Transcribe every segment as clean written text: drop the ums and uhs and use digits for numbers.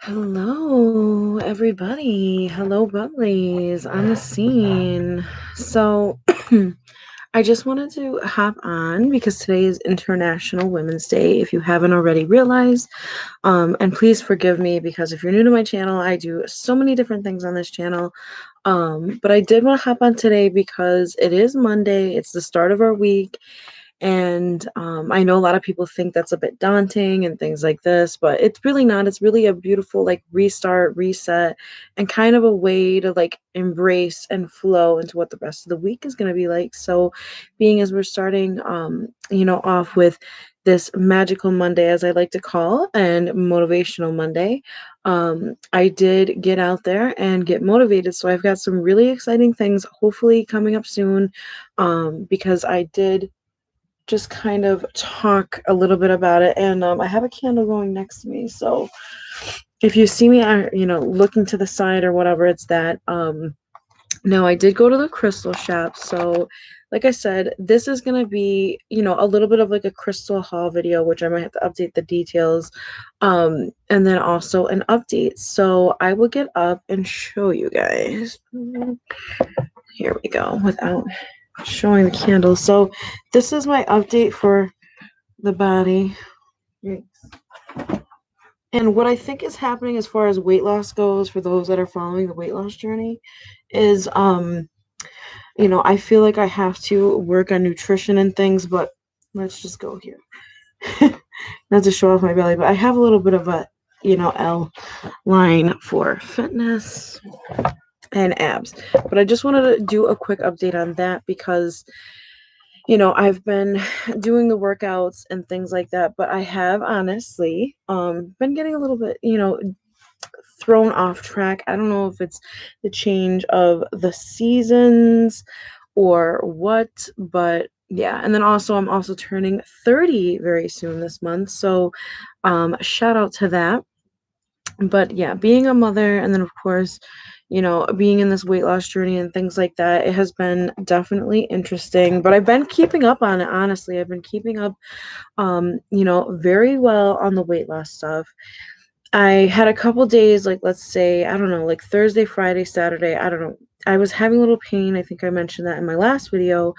Hello, everybody. Hello, bubblies on the scene. So, I just wanted to hop on because today is International Women's Day, if you haven't already realized. And please forgive me because if you're new to my channel, I do so many different things on this channel. But I did want to hop on today because it is Monday, it's the start of our week. And I know a lot of people think that's a bit daunting and things like this, but it's really not. It's really a beautiful like restart, reset, and kind of a way to like embrace and flow into what the rest of the week is going to be like. So, being as we're starting, off with this magical Monday, as I like to call, and motivational Monday, I did get out there and get motivated. So I've got some really exciting things hopefully coming up soon, because I did just kind of talk a little bit about it. And I have a candle going next to me. So if you see me, looking to the side or whatever, it's that. Now, I did go to the crystal shop. So like I said, this is going to be, a little bit of like a crystal haul video, which I might have to update the details. And then also an update. So I will get up and show you guys. Here we go, without showing the candles. So this is my update for the body. And what I think is happening as far as weight loss goes for those that are following the weight loss journey is I feel like I have to work on nutrition and things, but let's just go here. Not to show off my belly, but I have a little bit of a L line for fitness and abs. But I just wanted to do a quick update on that because I've been doing the workouts and things like that, but I have honestly been getting a little bit, thrown off track. I don't know if it's the change of the seasons or what, but yeah. And then also I'm also turning 30 very soon this month. So shout out to that. But yeah, being a mother and then of course, being in this weight loss journey and things like that, it has been definitely interesting. But I've been keeping up on it, honestly. I've been keeping up very well on the weight loss stuff. I had a couple days, like let's say, I don't know, like Thursday, Friday, Saturday, I don't know. I was having a little pain. I think I mentioned that in my last video,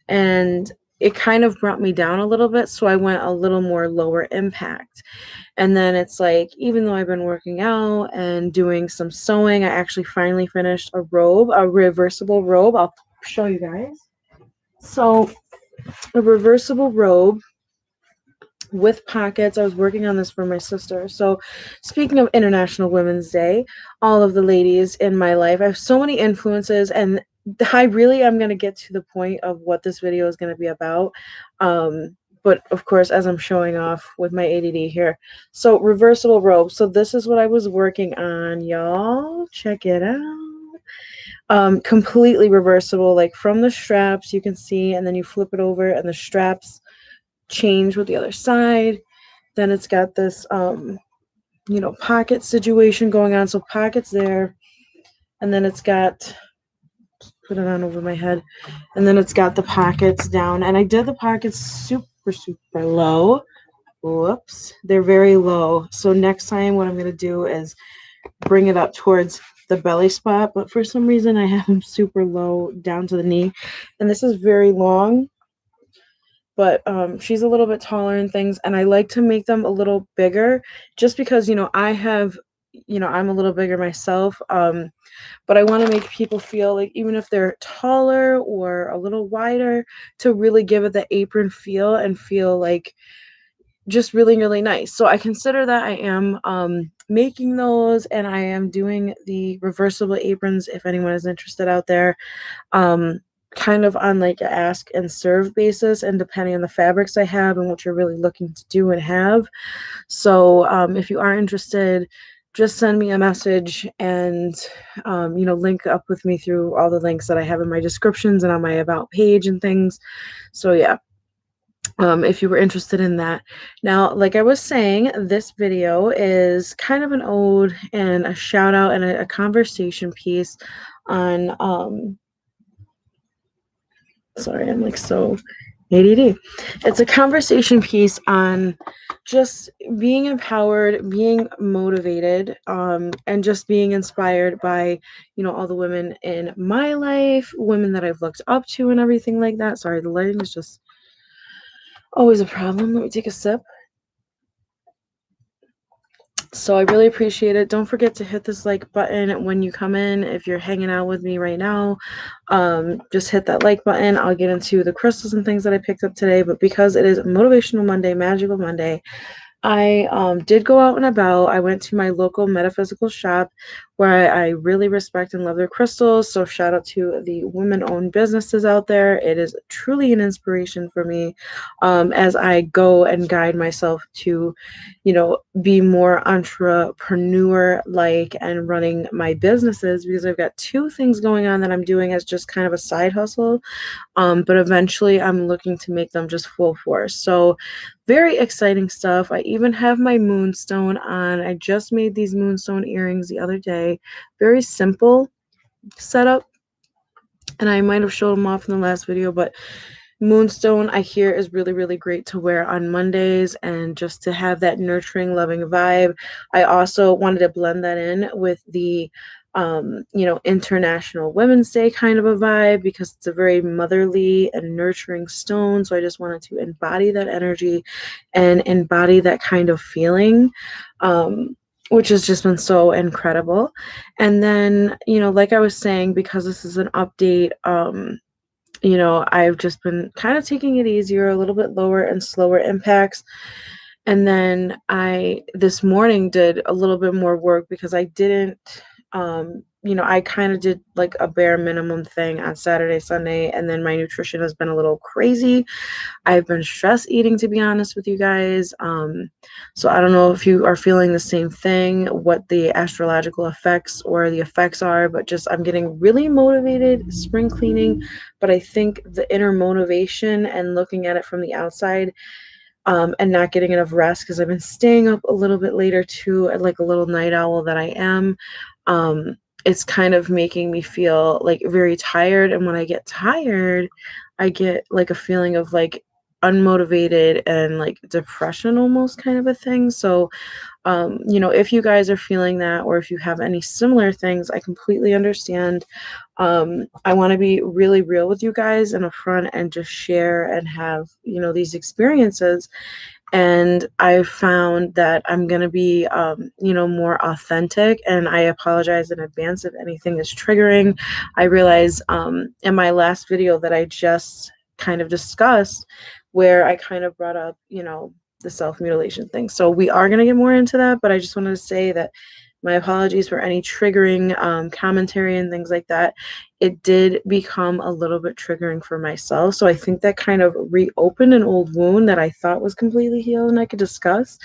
and it kind of brought me down a little bit, so I went a little more lower impact. And then it's like, even though I've been working out and doing some sewing, I actually finally finished a robe, a reversible robe. I'll show you guys. So, a reversible robe with pockets. I was working on this for my sister. So, speaking of International Women's Day, all of the ladies in my life, I have so many influences, and I really am going to get to the point of what this video is going to be about. But of course, as I'm showing off with my ADD here. So, reversible robe. So, this is what I was working on, y'all. Check it out. Completely reversible, like from the straps, you can see, and then you flip it over, and the straps change with the other side. Then it's got this pocket situation going on, so pockets there, and then it's got, put it on over my head, and then it's got the pockets down, and I did the pockets super low. Whoops, they're very low. So next time what I'm going to do is bring it up towards the belly spot, but for some reason I have them super low down to the knee, and this is very long. But she's a little bit taller and things, and I like to make them a little bigger just because I have, I'm a little bigger myself, but I want to make people feel like even if they're taller or a little wider, to really give it the apron feel and feel like just really really nice. So I consider that I am making those, and I am doing the reversible aprons if anyone is interested out there, kind of on like a ask and serve basis, and depending on the fabrics I have and what you're really looking to do and have. So if you are interested, just send me a message and link up with me through all the links that I have in my descriptions and on my about page and things. So yeah, if you were interested in that. Now, like I was saying, this video is kind of an ode and a shout out and a conversation piece on sorry, I'm like so ADD. It's a conversation piece on just being empowered, being motivated, and just being inspired by, all the women in my life, women that I've looked up to and everything like that. Sorry, the lighting is just always a problem. Let me take a sip. So I really appreciate it. Don't forget to hit this like button when you come in. If you're hanging out with me right now, just hit that like button. I'll get into the crystals and things that I picked up today. But because it is Motivational Monday, Magical Monday, I did go out and about. I went to my local metaphysical shop where I really respect and love their crystals. So shout out to the women-owned businesses out there. It is truly an inspiration for me as I go and guide myself to, be more entrepreneur-like and running my businesses, because I've got two things going on that I'm doing as just kind of a side hustle. But eventually I'm looking to make them just full force. So very exciting stuff. I even have my moonstone on. I just made these moonstone earrings the other day. Very simple setup. And I might have showed them off in the last video, but moonstone I hear is really, really great to wear on Mondays and just to have that nurturing, loving vibe. I also wanted to blend that in with the International Women's Day kind of a vibe, because it's a very motherly and nurturing stone. So I just wanted to embody that energy and embody that kind of feeling, which has just been so incredible. And then, like I was saying, because this is an update, I've just been kind of taking it easier, a little bit lower and slower impacts. And then I this morning did a little bit more work because I didn't, I kind of did like a bare minimum thing on Saturday, Sunday, and then my nutrition has been a little crazy. I've been stress eating, to be honest with you guys. So I don't know if you are feeling the same thing, what the astrological effects or the effects are, but just I'm getting really motivated, spring cleaning. But I think the inner motivation and looking at it from the outside, and not getting enough rest, because I've been staying up a little bit later too, like a little night owl that I am. It's kind of making me feel like very tired. And when I get tired, I get like a feeling of like unmotivated and like depression almost kind of a thing. So, if you guys are feeling that, or if you have any similar things, I completely understand. I want to be really real with you guys and upfront and just share and have, these experiences. And I found that I'm going to be, more authentic. And I apologize in advance if anything is triggering. I realize in my last video that I just kind of discussed, where I kind of brought up, the self-mutilation thing. So we are going to get more into that, but I just wanted to say that my apologies for any triggering commentary and things like that. It did become a little bit triggering for myself. So I think that kind of reopened an old wound that I thought was completely healed and I could discuss.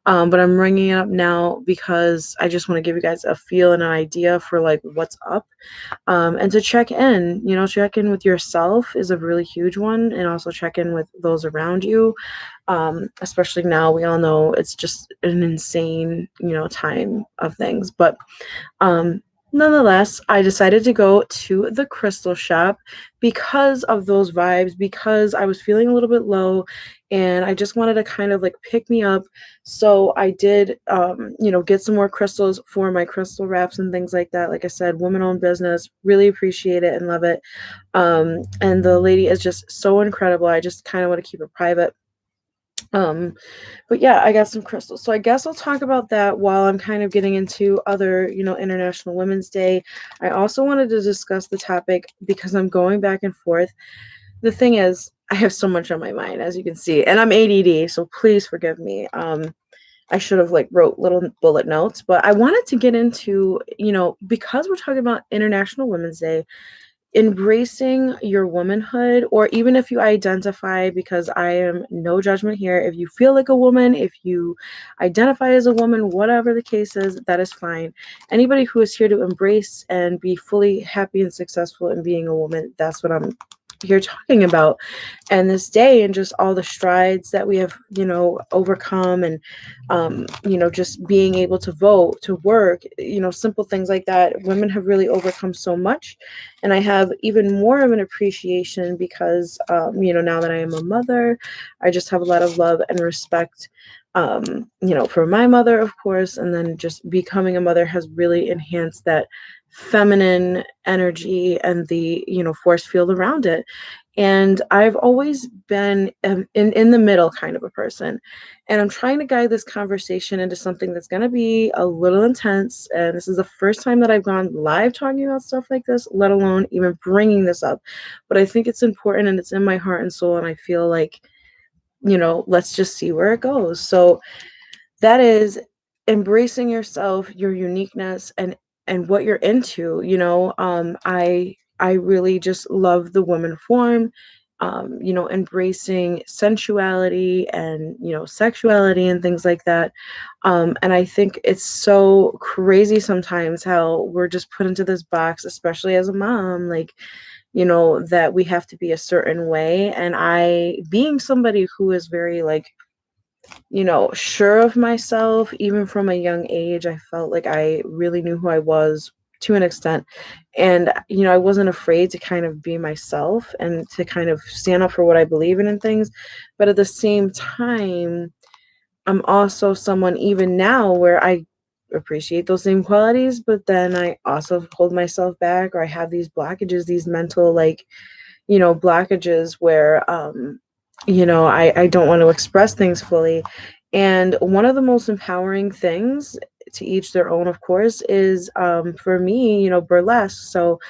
But I'm bringing it up now because I just want to give you guys a feel and an idea for like what's up. And to check in, check in with yourself is a really huge one, and also check in with those around you. Especially now, we all know it's just an insane, time of things. But nonetheless, I decided to go to the crystal shop because of those vibes, because I was feeling a little bit low and I just wanted to kind of like pick me up. So I did, get some more crystals for my crystal wraps and things like that. Like I said, woman-owned business, really appreciate it and love it. And the lady is just so incredible. I just kind of want to keep it private. But yeah, I got some crystals. So I guess I'll talk about that while I'm kind of getting into other, International Women's Day. I also wanted to discuss the topic because I'm going back and forth. The thing is, I have so much on my mind, as you can see, and I'm ADD, so please forgive me. I should have like wrote little bullet notes, but I wanted to get into, because we're talking about International Women's Day, embracing your womanhood, or even if you identify, because I am no judgment here, if you feel like a woman, if you identify as a woman, whatever the case is, that is fine. Anybody who is here to embrace and be fully happy and successful in being a woman, that's what I'm you're talking about, and this day, and just all the strides that we have, overcome, and just being able to vote, to work, simple things like that. Women have really overcome so much, and I have even more of an appreciation because now that I am a mother, I just have a lot of love and respect, for my mother, of course, and then just becoming a mother has really enhanced that feminine energy and the, force field around it. And I've always been in the middle kind of a person. And I'm trying to guide this conversation into something that's going to be a little intense. And this is the first time that I've gone live talking about stuff like this, let alone even bringing this up. But I think it's important, and it's in my heart and soul. And I feel like, let's just see where it goes. So that is embracing yourself, your uniqueness, and what you're into. I really just love the woman form, embracing sensuality and, sexuality and things like that. And I think it's so crazy sometimes how we're just put into this box, especially as a mom, like, that we have to be a certain way. And I, being somebody who is very, like, sure of myself, even from a young age, I felt like I really knew who I was to an extent. And, I wasn't afraid to kind of be myself and to kind of stand up for what I believe in and things. But at the same time, I'm also someone, even now, where I appreciate those same qualities, but then I also hold myself back, or I have these blockages, these mental, like, blockages where, I don't want to express things fully. And one of the most empowering things, to each their own, of course, is, for me, burlesque. So,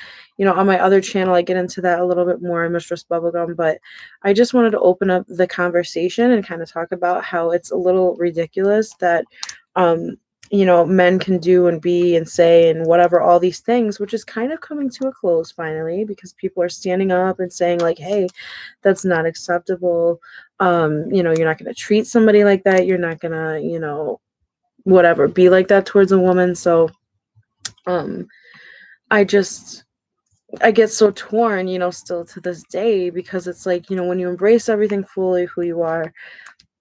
on my other channel, I get into that a little bit more, Mistress Bubblegum, but I just wanted to open up the conversation and kind of talk about how it's a little ridiculous that, um, men can do and be and say and whatever, all these things, which is kind of coming to a close finally, because people are standing up and saying, like, hey, that's not acceptable. You're not going to treat somebody like that. You're not going to, whatever, be like that towards a woman. So, um, I just, I get so torn, still to this day, because it's like, when you embrace everything fully who you are,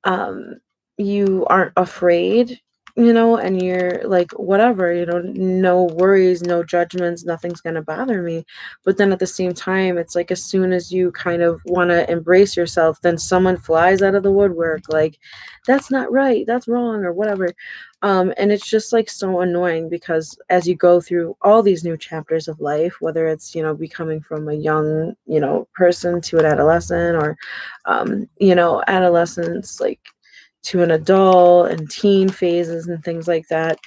um, you aren't afraid, and you're like, whatever, no worries, no judgments, nothing's going to bother me. But then at the same time, it's like, as soon as you kind of want to embrace yourself, then someone flies out of the woodwork, like, that's not right, that's wrong, or whatever. And it's just like so annoying, because as you go through all these new chapters of life, whether it's, becoming from a young, person to an adolescent, or, adolescence, like, to an adult and teen phases and things like that.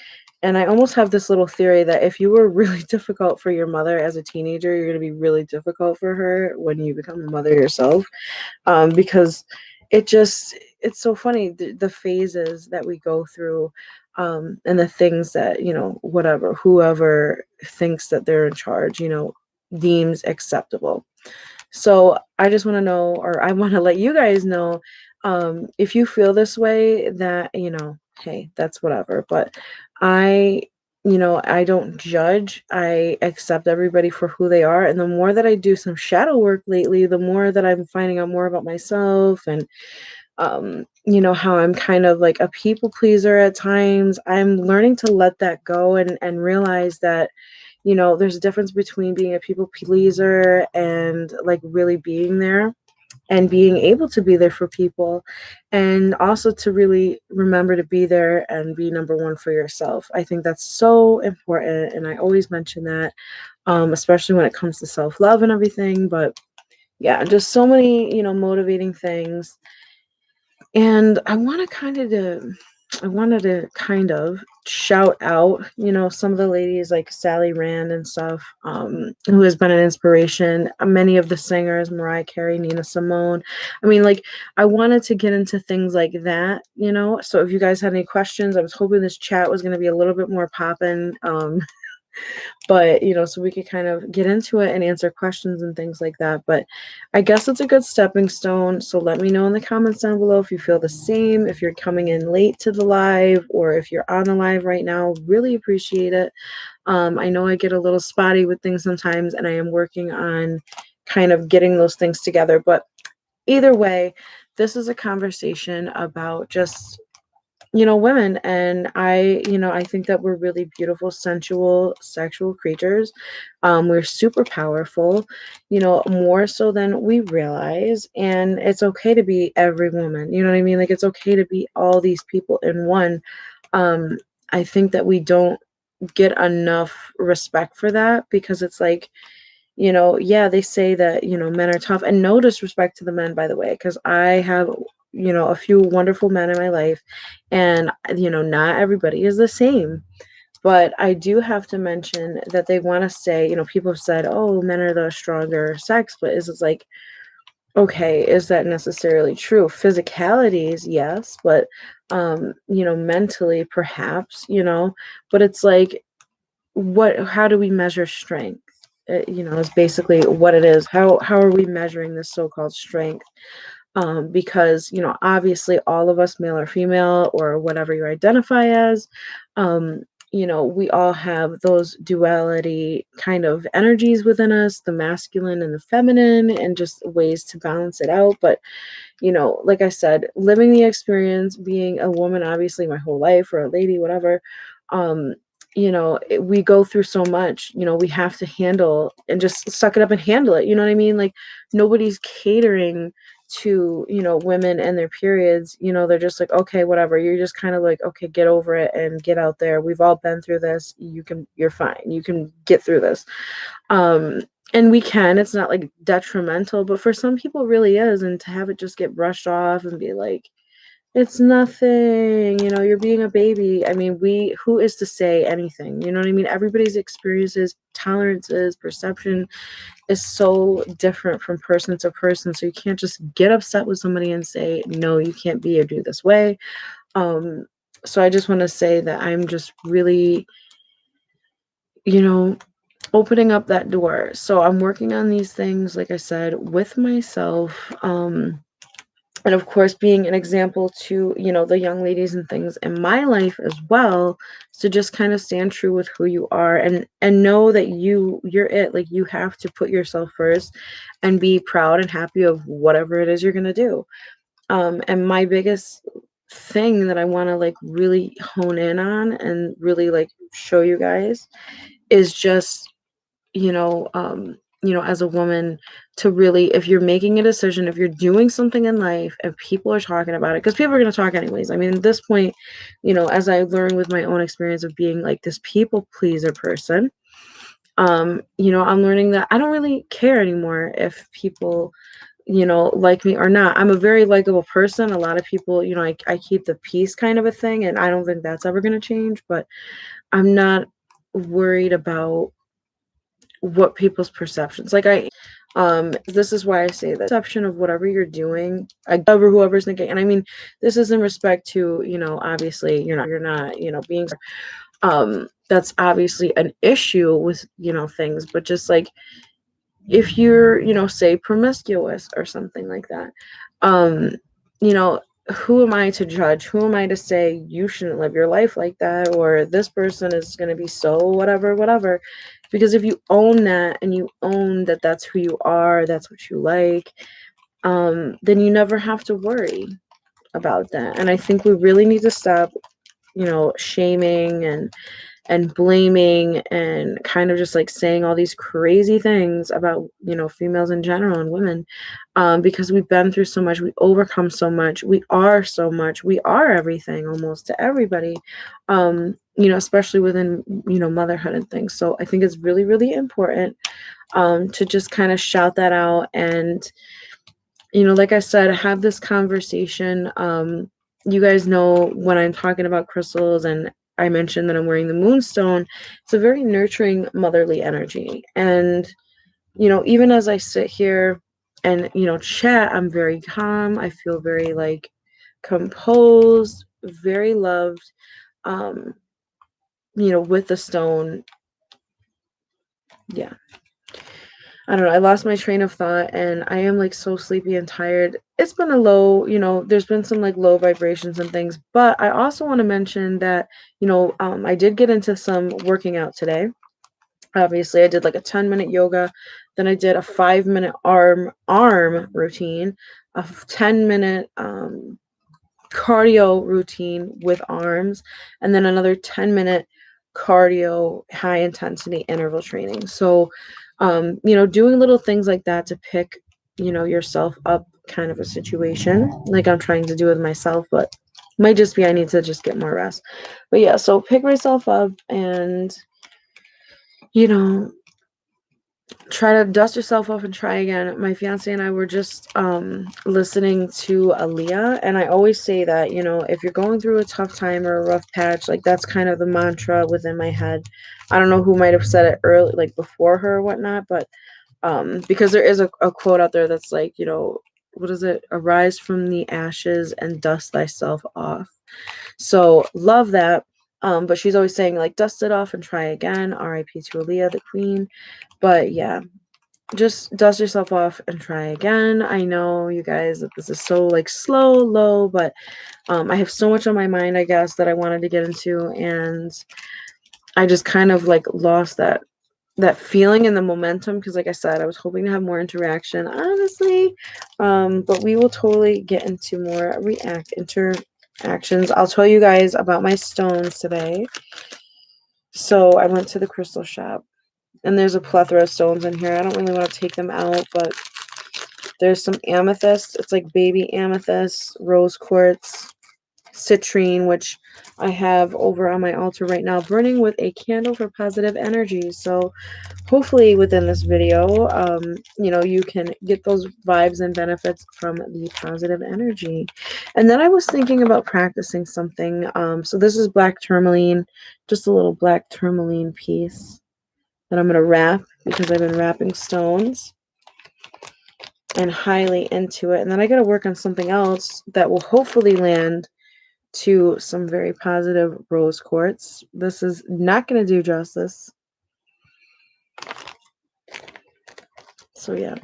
And I almost have this little theory that if you were really difficult for your mother as a teenager, you're going to be really difficult for her when you become a mother yourself. Because it's so funny, the phases that we go through, and the things that, whatever, whoever thinks that they're in charge, deems acceptable. So I just want to know, or I want to let you guys know, if you feel this way, that, hey, that's whatever. But I, I don't judge. I accept everybody for who they are. And the more that I do some shadow work lately, the more that I'm finding out more about myself, and, how I'm kind of like a people pleaser at times. I'm learning to let that go, and realize that, there's a difference between being a people pleaser and, like, really being there and being able to be there for people, and also to really remember to be there and be number one for yourself. I think that's so important, and I always mention that, especially when it comes to self-love and everything. But yeah, just so many, motivating things. And I wanted to kind of shout out, some of the ladies like Sally Rand and stuff, who has been an inspiration. Many of the singers, Mariah Carey, Nina Simone. I mean, like, I wanted to get into things like that, So if you guys had any questions, I was hoping this chat was going to be a little bit more poppin'. But, so we could kind of get into it and answer questions and things like that. But I guess it's a good stepping stone. So let me know in the comments down below if you feel the same, if you're coming in late to the live, or if you're on the live right now. Really appreciate it. I know I get a little spotty with things sometimes, and I am working on kind of getting those things together. But either way, this is a conversation about just, women. And I think that we're really beautiful, sensual, sexual creatures. We're super powerful, more so than we realize. And it's okay to be every woman. You know what I mean? Like, it's okay to be all these people in one. Um, I think that we don't get enough respect for that, because it's like, yeah, they say that, men are tough, and no disrespect to the men, by the way, because I have, a few wonderful men in my life, and, not everybody is the same. But I do have to mention that they want to say, people have said, oh, men are the stronger sex, but it's like, okay, is that necessarily true? Physicalities, yes, but, mentally, perhaps, but it's like, how do we measure strength? Is basically what it is. How are we measuring this so-called strength? Because, obviously all of us, male or female or whatever you identify as, um, we all have those duality kind of energies within us, the masculine and the feminine, and just ways to balance it out. But, like I said, living the experience, being a woman, obviously my whole life, or a lady, whatever, um, we go through so much, we have to handle and just suck it up and handle it. You know what I mean? Like, nobody's catering to, women and their periods. They're just like, okay, whatever. You're just kind of like, okay, get over it and get out there. We've all been through this. You're fine. You can get through this. Um, and we can, it's not like detrimental, but for some people it really is. And to have it just get brushed off and be like, it's nothing, you're being a baby. I mean, who is to say anything? You know what I mean? Everybody's experiences, tolerances, perception is so different from person to person. So you can't just get upset with somebody and say, no, you can't be or do this way. So I just want to say that I'm just really, you know, opening up that door. So I'm working on these things, like I said, with myself. And of course, being an example to, the young ladies and things in my life as well. So just kind of stand true with who you are, and know that you're it. Like, you have to put yourself first and be proud and happy of whatever it is you're going to do. And my biggest thing that I want to like really hone in on and really like show you guys is just, as a woman, to really, if you're making a decision, if you're doing something in life and people are talking about it, because people are going to talk anyways. I mean, at this point, as I learned with my own experience of being like this people pleaser person, I'm learning that I don't really care anymore if people, like me or not. I'm a very likable person. A lot of people, I keep the peace kind of a thing, and I don't think that's ever going to change, but I'm not worried about what people's perceptions, like, this is why I say that perception of whatever you're doing, whoever's thinking. And I mean, this is in respect to, obviously you're not being, that's obviously an issue with, things, but just like, if you're, say promiscuous or something like that, um, you know, who am I to judge? Who am I to say you shouldn't live your life like that, or this person is going to be so whatever, whatever? Because if you own that, and you own that that's who you are, that's what you like, then you never have to worry about that. And I think we really need to stop, shaming and blaming and kind of just like saying all these crazy things about, females in general and women, because we've been through so much, we overcome so much, we are so much, we are everything almost to everybody, especially within, motherhood and things. So I think it's really, really important, to just kind of shout that out. And, like I said, have this conversation. You guys know when I'm talking about crystals, and I mentioned that I'm wearing the moonstone, it's a very nurturing, motherly energy. And, even as I sit here and, chat, I'm very calm. I feel very like composed, very loved, um, with the stone. Yeah. I don't know. I lost my train of thought, and I am like so sleepy and tired. It's been a low, there's been some like low vibrations and things, but I also want to mention that, I did get into some working out today. Obviously, I did like a 10-minute yoga, then I did a 5-minute arm routine, a 10-minute cardio routine with arms, and then another 10-minute cardio high intensity interval training. So, doing little things like that to pick, yourself up kind of a situation, like I'm trying to do with myself, but might just be I need to just get more rest. But yeah, so pick myself up and, you know, try to dust yourself off and try again. My fiance and I were just listening to Aaliyah, and I always say that, if you're going through a tough time or a rough patch, like that's kind of the mantra within my head. I don't know who might have said it early, like before her or whatnot, but because there is a quote out there that's like, what is it? Arise from the ashes and dust thyself off. So love that. But she's always saying like dust it off and try again. R.I.P. to Aaliyah, the queen. But yeah, just dust yourself off and try again. I know you guys that this is so like slow, low, but I have so much on my mind, I guess, that I wanted to get into, and I just kind of like lost that feeling and the momentum because, like I said, I was hoping to have more interaction, honestly. But we will totally get into more interactions. I'll tell you guys about my stones today. So I went to the crystal shop. And there's a plethora of stones in here. I don't really want to take them out, but there's some amethyst. It's like baby amethyst, rose quartz, citrine, which I have over on my altar right now, burning with a candle for positive energy. So hopefully within this video, you can get those vibes and benefits from the positive energy. And then I was thinking about practicing something. So this is black tourmaline, just a little black tourmaline piece that I'm going to wrap because I've been wrapping stones and highly into it. And then I got to work on something else that will hopefully land to some very positive rose quartz. This is not going to do justice. So yeah.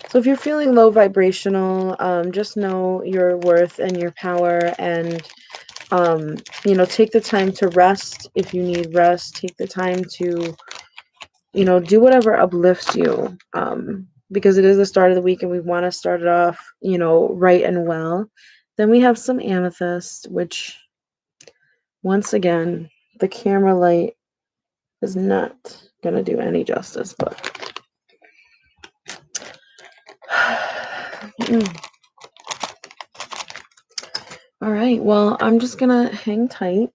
So if you're feeling low vibrational, just know your worth and your power, and take the time to rest if you need rest. Take the time to do whatever uplifts you, because it is the start of the week and we want to start it off, right and well. Then we have some amethyst, which once again, the camera light is not going to do any justice, but all right, well, I'm just going to hang tight.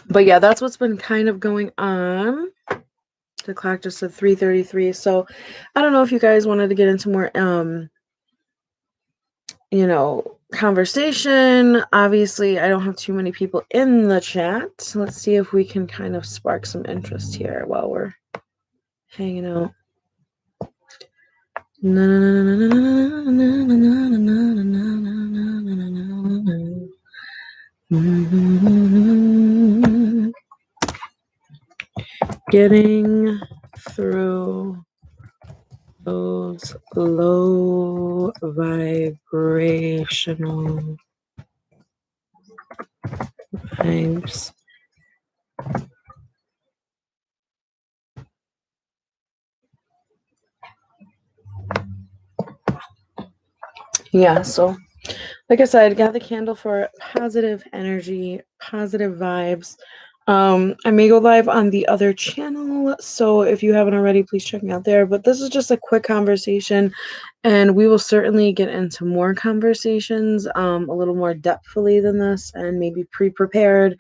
But yeah, that's what's been kind of going on. The clock just said 3:33. So I don't know if you guys wanted to get into more, conversation. Obviously, I don't have too many people in the chat. So let's see if we can kind of spark some interest here while we're hanging out. Getting through those low vibrational vibes. Yeah, so like I said, got the candle for positive energy, positive vibes. I may go live on the other channel, so if you haven't already, please check me out there. But this is just a quick conversation, and we will certainly get into more conversations, a little more depthfully than this, and maybe pre-prepared.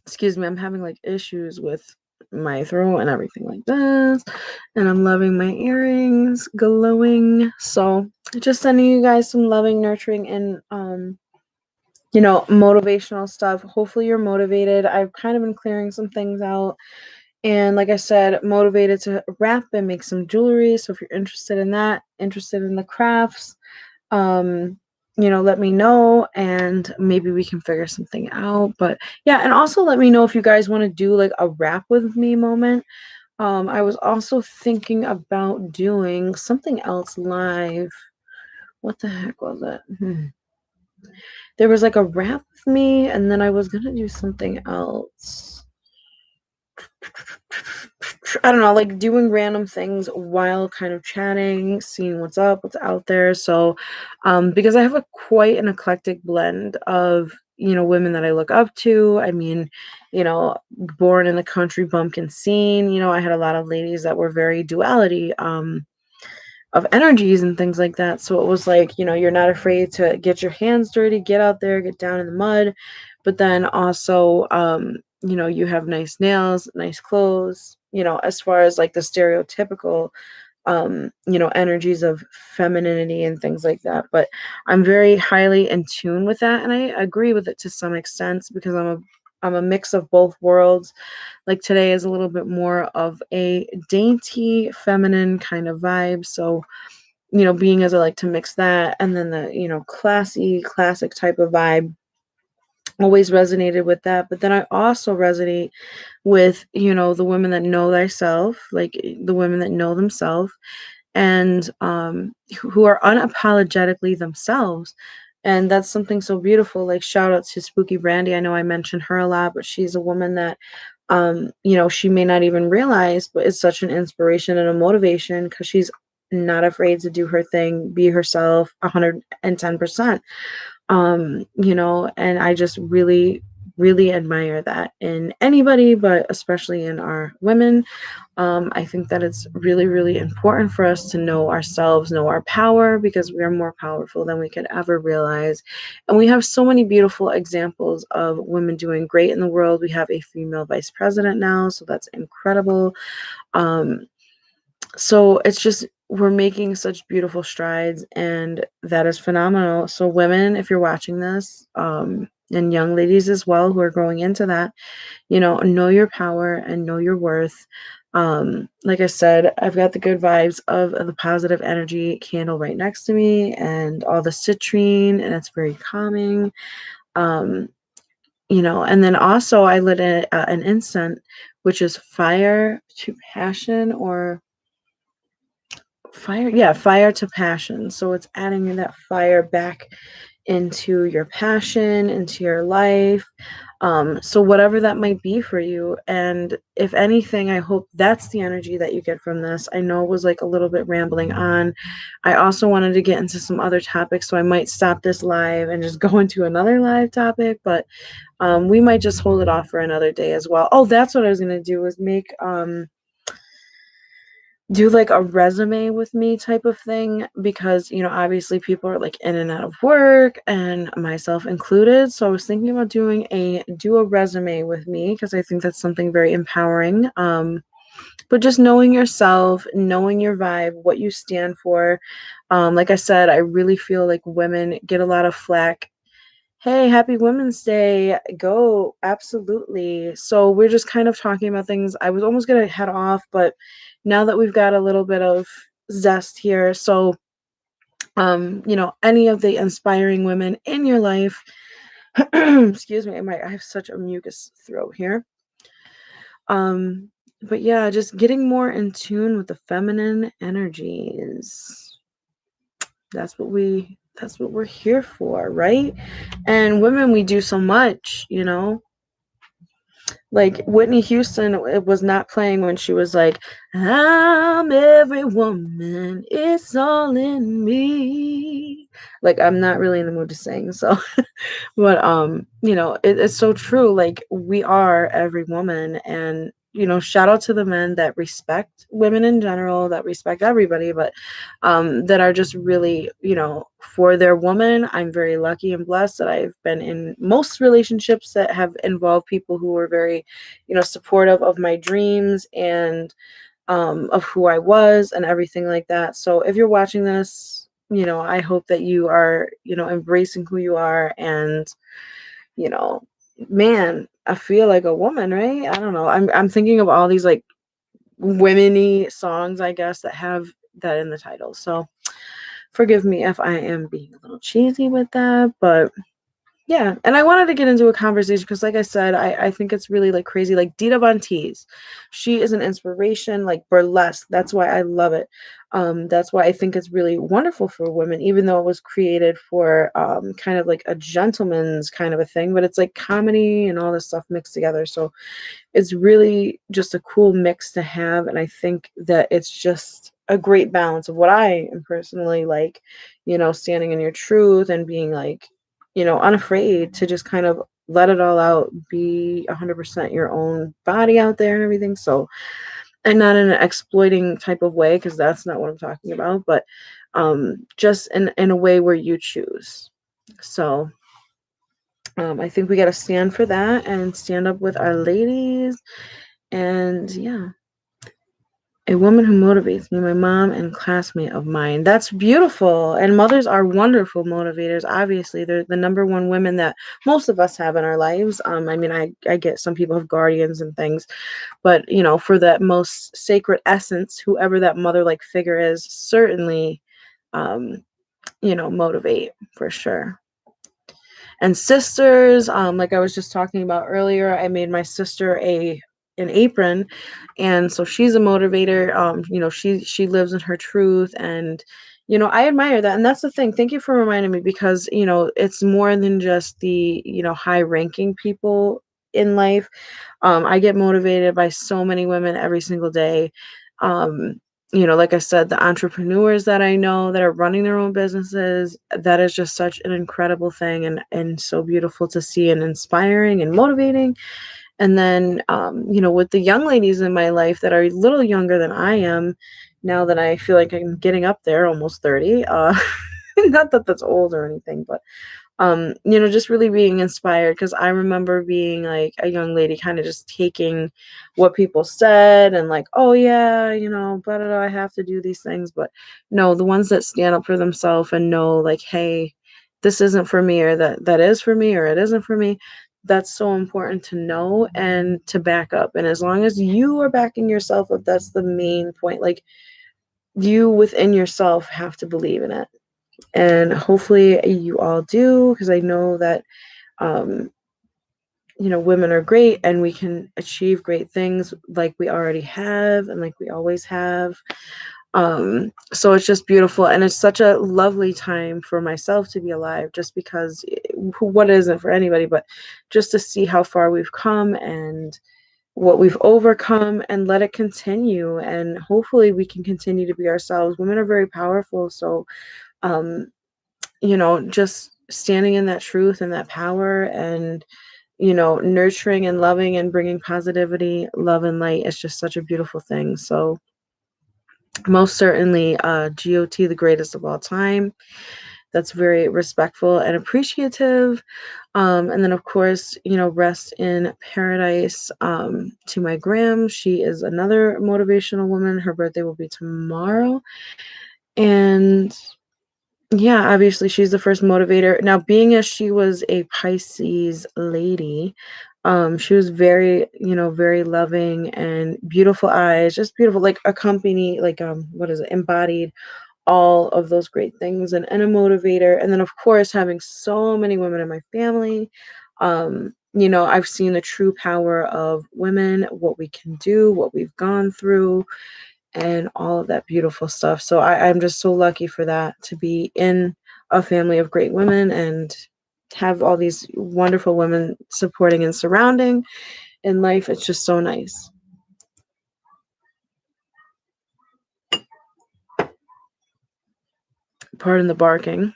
Excuse me, I'm having like issues with my throat and everything like this, and I'm loving my earrings glowing. So just sending you guys some loving, nurturing, and motivational stuff. Hopefully you're motivated. I've kind of been clearing some things out, and like I said, motivated to wrap and make some jewelry. So if you're interested in that, interested in the crafts, let me know, and maybe we can figure something out. But yeah, and also let me know if you guys want to do like a wrap with me moment. I was also thinking about doing something else live. What the heck was it? There was like a rap with me, and then I was gonna do something else. I don't know, like doing random things while kind of chatting, seeing what's up, what's out there. So, because I have a quite an eclectic blend of, women that I look up to. I mean, born in the country bumpkin scene, I had a lot of ladies that were very duality. Of energies and things like that. So it was like, you're not afraid to get your hands dirty, get out there, get down in the mud, but then also, you have nice nails, nice clothes, as far as like the stereotypical, energies of femininity and things like that. But I'm very highly in tune with that, and I agree with it to some extent because I'm a mix of both worlds. Like today is a little bit more of a dainty, feminine kind of vibe. So, being as I like to mix that and then the, classy, classic type of vibe always resonated with that. But then I also resonate with, the women that know thyself, like the women that know themselves and who are unapologetically themselves. And that's something so beautiful. Like shout out to Spooky Brandy. I know I mentioned her a lot, but she's a woman that she may not even realize, but it's such an inspiration and a motivation because she's not afraid to do her thing, be herself 110%. And I just really, really admire that in anybody, but especially in our women. I think that it's really, really important for us to know ourselves, know our power, because we are more powerful than we could ever realize. And we have so many beautiful examples of women doing great in the world. We have a female vice president now, so that's incredible. Um, so it's just, we're making such beautiful strides, and that is phenomenal. So, women, if you're watching this, and young ladies as well who are growing into that, know your power and know your worth. Like I said, I've got the good vibes of the positive energy candle right next to me and all the citrine, and it's very calming. Um, and then also I lit an incense, which is fire to passion or fire to passion. So it's adding that fire back into your passion, into your life. So whatever that might be for you. And if anything, I hope that's the energy that you get from this. I know it was like a little bit rambling on. I also wanted to get into some other topics, so I might stop this live and just go into another live topic, but we might just hold it off for another day as well. Oh, that's what I was gonna do, was make do like a resume with me type of thing, because obviously people are like in and out of work, and myself included. So I was thinking about do a resume with me, because I think that's something very empowering. But just knowing yourself, knowing your vibe, what you stand for. Like I said, I really feel like women get a lot of flack. Hey, happy Women's Day. Go. Absolutely. So we're just kind of talking about things. I was almost going to head off, but now that we've got a little bit of zest here. So, any of the inspiring women in your life, excuse me, I have such a mucus throat here. But yeah, just getting more in tune with the feminine energies. That's what we're here for, right? And women, we do so much, Like Whitney Houston, it was not playing when she was like, I'm every woman, it's all in me. Like, I'm not really in the mood to sing, so but it's so true. Like, we are every woman, and shout out to the men that respect women in general, that respect everybody, but that are just really, for their woman. I'm very lucky and blessed that I've been in most relationships that have involved people who were very, supportive of my dreams and of who I was and everything like that. So if you're watching this, I hope that you are, embracing who you are, and, you know, man, I feel like a woman, right? I don't know. I'm thinking of all these like women-y songs, I guess, that have that in the title. So forgive me if I am being a little cheesy with that, but Yeah, and I wanted to get into a conversation because, like I said, I think it's really like crazy. Like Dita Von Teese, she is an inspiration. Like burlesque, that's why I love it. That's why I think it's really wonderful for women, even though it was created for kind of like a gentleman's kind of a thing. But it's like comedy and all this stuff mixed together. So it's really just a cool mix to have, and I think that it's just a great balance of what I am personally like, standing in your truth and being like, unafraid to just kind of let it all out, be 100% your own body out there and everything. So, and not in an exploiting type of way, because that's not what I'm talking about, but just in a way where you choose. So I think we got to stand for that and stand up with our ladies. And yeah, a woman who motivates me, my mom and classmate of mine. That's beautiful. And mothers are wonderful motivators. Obviously, they're the number one women that most of us have in our lives. I mean, I get some people have guardians and things, but for that most sacred essence, whoever that mother like figure is, certainly, um, motivate for sure. And sisters, like I was just talking about earlier, I made my sister an apron, and so she's a motivator. She lives in her truth, and I admire that. And that's the thing. Thank you for reminding me, because it's more than just the high ranking people in life. I get motivated by so many women every single day. um like I said, the entrepreneurs that I know that are running their own businesses, that is just such an incredible thing, and so beautiful to see, and inspiring and motivating. And then, with the young ladies in my life that are a little younger than I am, now that I feel like I'm getting up there, almost 30, not that that's old or anything, but just really being inspired, because I remember being like a young lady kind of just taking what people said and like, oh yeah, but I have to do these things. But no, the ones that stand up for themselves and know like, hey, this isn't for me, or that is for me, or it isn't for me. That's so important to know and to back up. And as long as you are backing yourself up, that's the main point. Like, you within yourself have to believe in it, and hopefully you all do, because I know that um, women are great, and we can achieve great things like we already have and like we always have. So it's just beautiful, and it's such a lovely time for myself to be alive, just because what isn't for anybody, but just to see how far we've come and what we've overcome, and let it continue, and hopefully we can continue to be ourselves. Women are very powerful, so um just standing in that truth and that power, and nurturing and loving and bringing positivity, love and light is just such a beautiful thing. So most certainly, GOT, the greatest of all time. That's very respectful and appreciative. And then of course, rest in paradise, to my gram. She is another motivational woman. Her birthday will be tomorrow, and yeah, obviously she's the first motivator. Now, being as she was a Pisces lady, she was very, very loving and beautiful eyes, just beautiful, like accompany, like what is it, embodied all of those great things, and a motivator. And then of course, having so many women in my family, I've seen the true power of women, what we can do, what we've gone through, and all of that beautiful stuff. So I'm just so lucky for that, to be in a family of great women and have all these wonderful women supporting and surrounding in life. It's just so nice. Pardon the barking.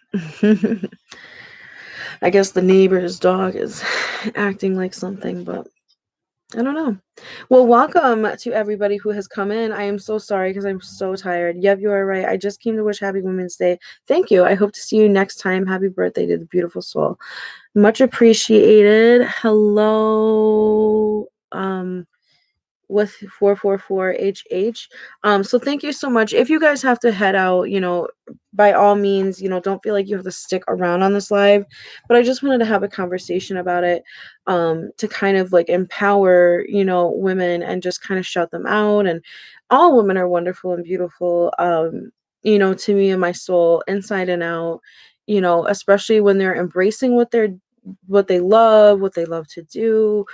I guess the neighbor's dog is acting like something, but I don't know. Well, welcome to everybody who has come in. I am so sorry because I'm so tired. Yep, you are right. I just came to wish Happy Women's Day. Thank you. I hope to see you next time. Happy birthday to the beautiful soul. Much appreciated. Hello. With 444HH. So thank you so much. If you guys have to head out, by all means, don't feel like you have to stick around on this live, but I just wanted to have a conversation about it, to kind of like empower, women, and just kind of shout them out. And all women are wonderful and beautiful, to me and my soul, inside and out, especially when they're embracing what they're what they love to do,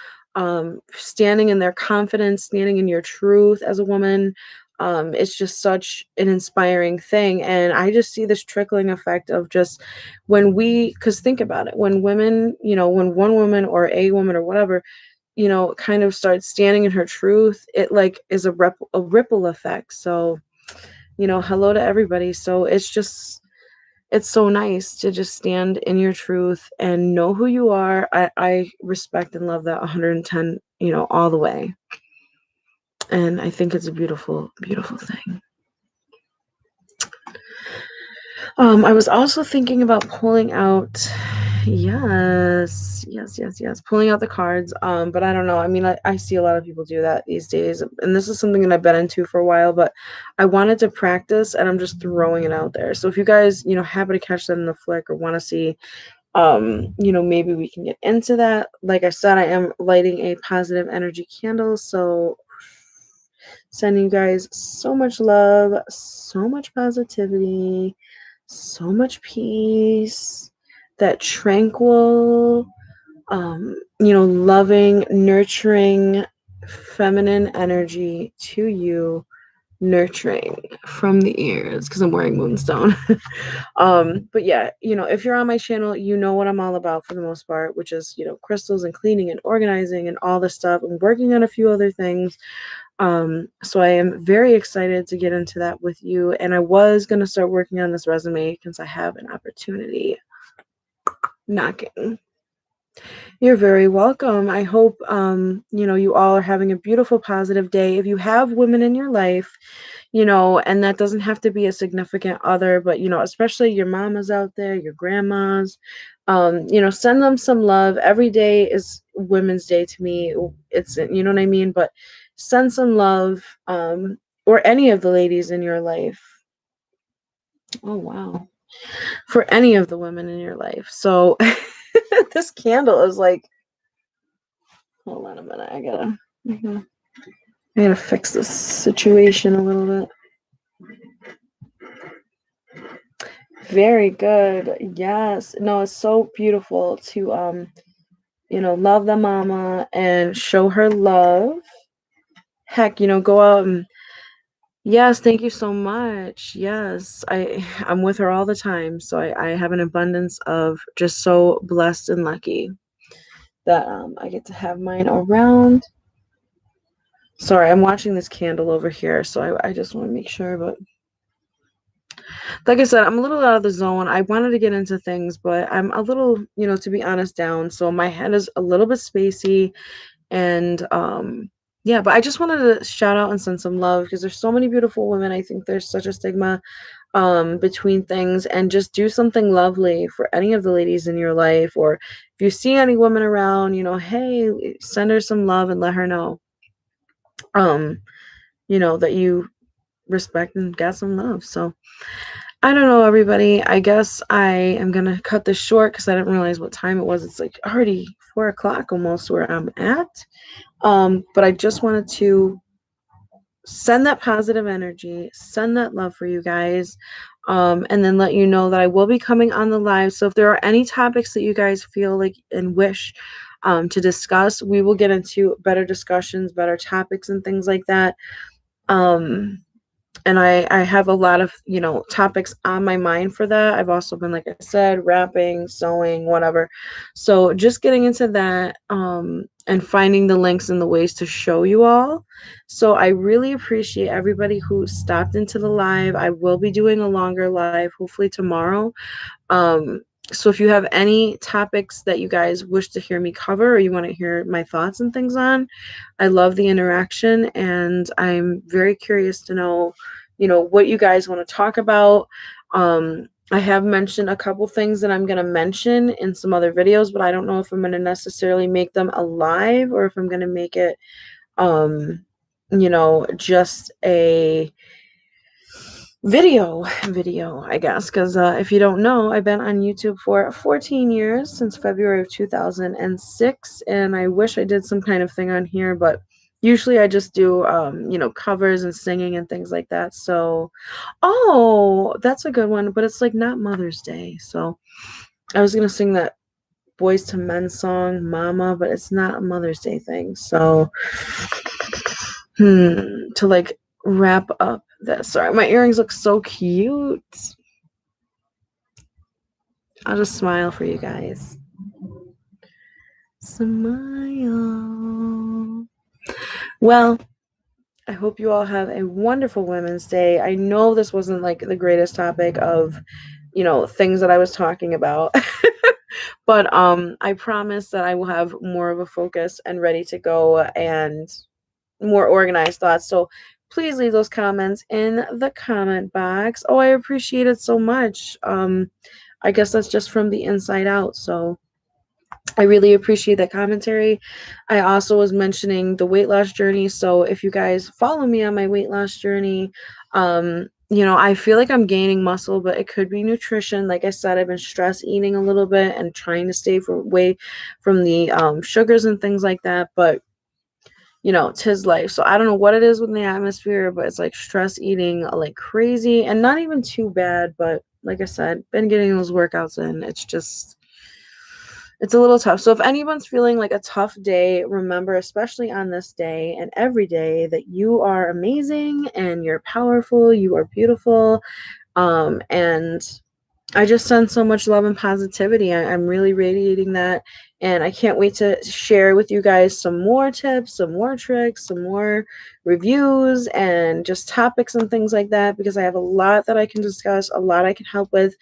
standing in their confidence, standing in your truth as a woman. It's just such an inspiring thing. And I just see this trickling effect of just when because think about it, when women, when one woman or a woman or whatever, kind of starts standing in her truth, it like is a ripple effect. So, hello to everybody. So it's so nice to just stand in your truth and know who you are. I respect and love that 110, all the way. And I think it's a beautiful, beautiful thing. I was also thinking about pulling out, yes, pulling out the cards. But I don't know. I mean, I see a lot of people do that these days, and this is something that I've been into for a while, but I wanted to practice, and I'm just throwing it out there. So if you guys, happen to catch that in the flick or want to see, maybe we can get into that. Like I said, I am lighting a positive energy candle, so sending you guys so much love, so much positivity, so much peace, that tranquil, loving, nurturing, feminine energy to you, nurturing from the ears, because I'm wearing moonstone. But yeah, if you're on my channel, you know what I'm all about for the most part, which is, crystals and cleaning and organizing and all this stuff. I'm working on a few other things. So I am very excited to get into that with you. And I was going to start working on this resume since I have an opportunity knocking. You're very welcome. I hope, you all are having a beautiful, positive day. If you have women in your life, and that doesn't have to be a significant other, but, especially your mamas out there, your grandmas, send them some love. Every day is Women's Day to me. It's, you know what I mean? But send some love, or any of the ladies in your life. Oh, wow. For any of the women in your life. So this candle is like, hold on a minute. I gotta fix this situation a little bit. Very good. Yes. No, it's so beautiful to love the mama and show her love. Heck, go out and yes, thank you so much. Yes. I'm with her all the time. So I have an abundance of just so blessed and lucky that I get to have mine around. Sorry, I'm watching this candle over here, so I just want to make sure, but like I said, I'm a little out of the zone. I wanted to get into things, but I'm a little, to be honest, down. So my head is a little bit spacey. And yeah, but I just wanted to shout out and send some love because there's so many beautiful women. I think there's such a stigma between things, and just do something lovely for any of the ladies in your life. Or if you see any woman around, hey, send her some love and let her know that you respect and got some love. So I don't know, everybody. I guess I am gonna cut this short because I didn't realize what time it was. It's like already 4 o'clock almost where I'm at. But I just wanted to send that positive energy, send that love for you guys, and then let you know that I will be coming on the live. So if there are any topics that you guys feel like and wish to discuss, we will get into better discussions, better topics, and things like that. And I have a lot of, topics on my mind for that. I've also been, like I said, rapping, sewing, whatever. So just getting into that, and finding the links and the ways to show you all. So I really appreciate everybody who stopped into the live. I will be doing a longer live, hopefully tomorrow. So if you have any topics that you guys wish to hear me cover, or you want to hear my thoughts and things on, I love the interaction, and I'm very curious to know, what you guys want to talk about. I have mentioned a couple things that I'm going to mention in some other videos, but I don't know if I'm going to necessarily make them alive or if I'm going to make it, just a video, I guess, because if you don't know, I've been on YouTube for 14 years, since February of 2006, and I wish I did some kind of thing on here, but usually I just do covers and singing and things like that. So oh, that's a good one, but it's like not Mother's Day, so I was gonna sing that Boys to Men song, Mama, but it's not a Mother's Day thing. So, to like wrap up this. Sorry, my earrings look so cute. I'll just smile for you guys. Smile. Well, I hope you all have a wonderful Women's Day. I know this wasn't like the greatest topic of, things that I was talking about. But I promise that I will have more of a focus and ready to go and more organized thoughts. So please leave those comments in the comment box. Oh, I appreciate it so much. I guess that's just from the inside out. So I really appreciate that commentary. I also was mentioning the weight loss journey. So if you guys follow me on my weight loss journey, I feel like I'm gaining muscle, but it could be nutrition. Like I said, I've been stress eating a little bit and trying to stay away from the sugars and things like that. But tis life. So I don't know what it is with the atmosphere, but it's like stress eating like crazy and not even too bad. But like I said, been getting those workouts in. It's a little tough. So if anyone's feeling like a tough day, remember, especially on this day and every day, that you are amazing and you're powerful, you are beautiful. And I just send so much love and positivity. I'm really radiating that. And I can't wait to share with you guys some more tips, some more tricks, some more reviews, and just topics and things like that, because I have a lot that I can discuss, a lot I can help with.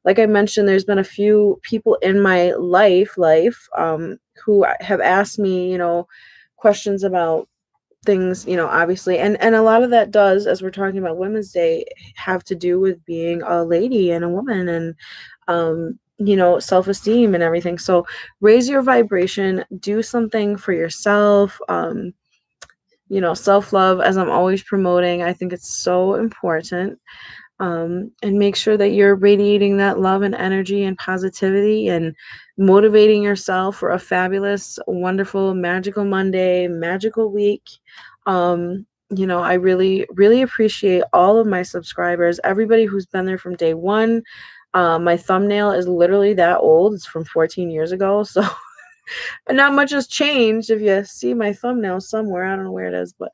Like I mentioned, there's been a few people in my life, who have asked me, questions about things, obviously. And a lot of that does, as we're talking about Women's Day, have to do with being a lady and a woman and, self-esteem and everything. So raise your vibration, do something for yourself. Self-love, as I'm always promoting, I think it's so important. And make sure that you're radiating that love and energy and positivity and motivating yourself for a fabulous, wonderful, magical Monday, magical week. I really, really appreciate all of my subscribers, everybody who's been there from day one. My thumbnail is literally that old. It's from 14 years ago. So not much has changed. If you see my thumbnail somewhere, I don't know where it is, but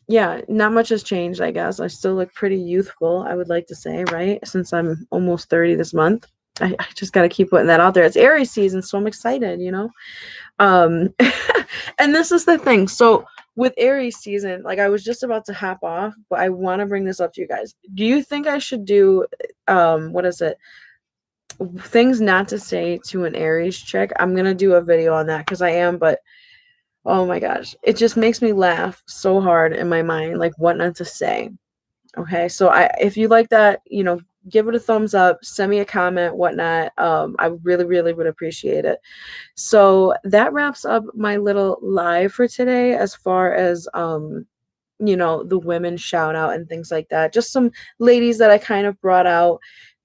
yeah, not much has changed, I guess. I still look pretty youthful, I would like to say, right? Since I'm almost 30 this month. I just got to keep putting that out there. It's Aries season, so I'm excited, and this is the thing. So with Aries season, like I was just about to hop off, but I want to bring this up to you guys. Do you think I should do, what is it? Things not to say to an Aries chick? I'm going to do a video on that because I am, but oh my gosh, it just makes me laugh so hard in my mind, like what not to say. Okay, so if you like that, give it a thumbs up, send me a comment, whatnot. I really, really would appreciate it. So that wraps up my little live for today, as far as the women shout out and things like that. Just some ladies that I kind of brought out.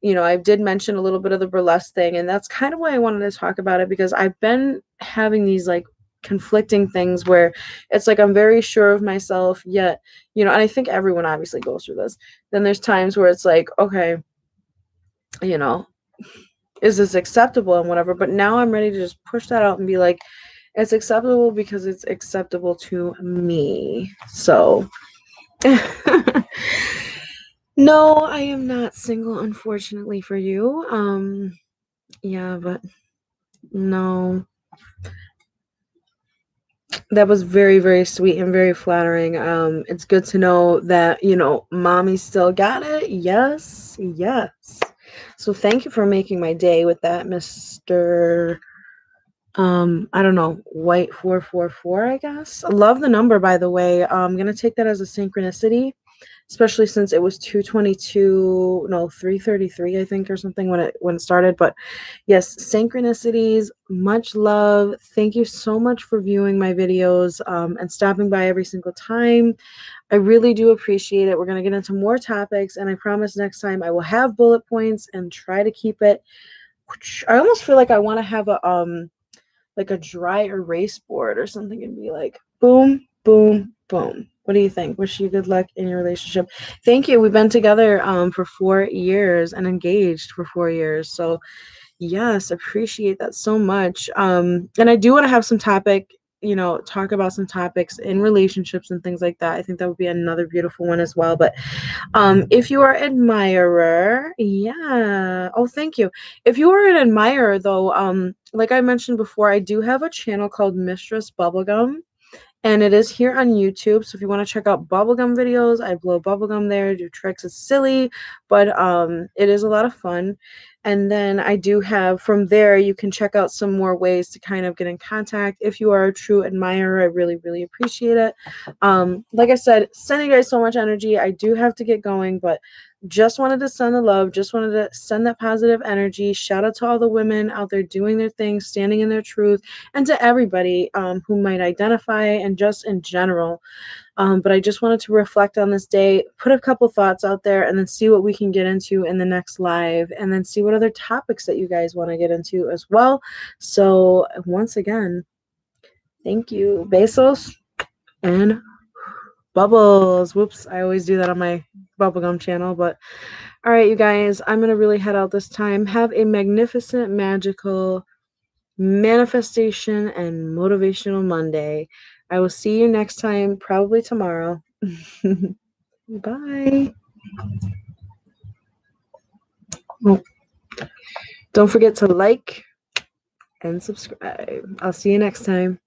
I did mention a little bit of the burlesque thing, and that's kind of why I wanted to talk about it, because I've been having these like conflicting things where it's like I'm very sure of myself, yet, and I think everyone obviously goes through this. Then there's times where it's like, okay, is this acceptable and whatever, but now I'm ready to just push that out and be like, it's acceptable because it's acceptable to me. So no, I am not single, unfortunately for you. Yeah, but no. That was very, very sweet and very flattering. It's good to know that, mommy still got it. Yes, yes. So thank you for making my day with that, Mr. I don't know, white 444, I guess. I love the number, by the way. I'm gonna take that as a synchronicity, especially since it was 333, I think, or something when it started. But yes, synchronicities, much love. Thank you so much for viewing my videos and stopping by every single time. I really do appreciate it. We're going to get into more topics, and I promise next time I will have bullet points and try to keep it. I almost feel like I want to have a dry erase board or something and be like, boom, boom, boom. What do you think? Wish you good luck in your relationship. Thank you. We've been together for 4 years and engaged for 4 years. So Yes, appreciate that so much. And I do want to have some topic, talk about some topics in relationships and things like that. I think that would be another beautiful one as well. But if you are an admirer, yeah. Oh, thank you. If you are an admirer though, like I mentioned before, I do have a channel called Mistress Bubblegum. And it is here on YouTube. So if you want to check out bubblegum videos, I blow bubblegum there, do tricks. It's silly, but it is a lot of fun. And then I do have from there, you can check out some more ways to kind of get in contact. If you are a true admirer, I really, really appreciate it. Like I said, sending you guys so much energy. I do have to get going, but just wanted to send the love, just wanted to send that positive energy. Shout out to all the women out there doing their thing, standing in their truth, and to everybody who might identify and just in general. But I just wanted to reflect on this day, put a couple thoughts out there, and then see what we can get into in the next live, and then see what other topics that you guys want to get into as well. So once again, thank you. Besos and bubbles. Whoops, I always do that on my bubblegum channel, but all right, you guys, I'm going to really head out this time. Have a magnificent, magical manifestation and motivational Monday. I will see you next time, probably tomorrow. Bye. Oh, don't forget to like and subscribe. I'll see you next time.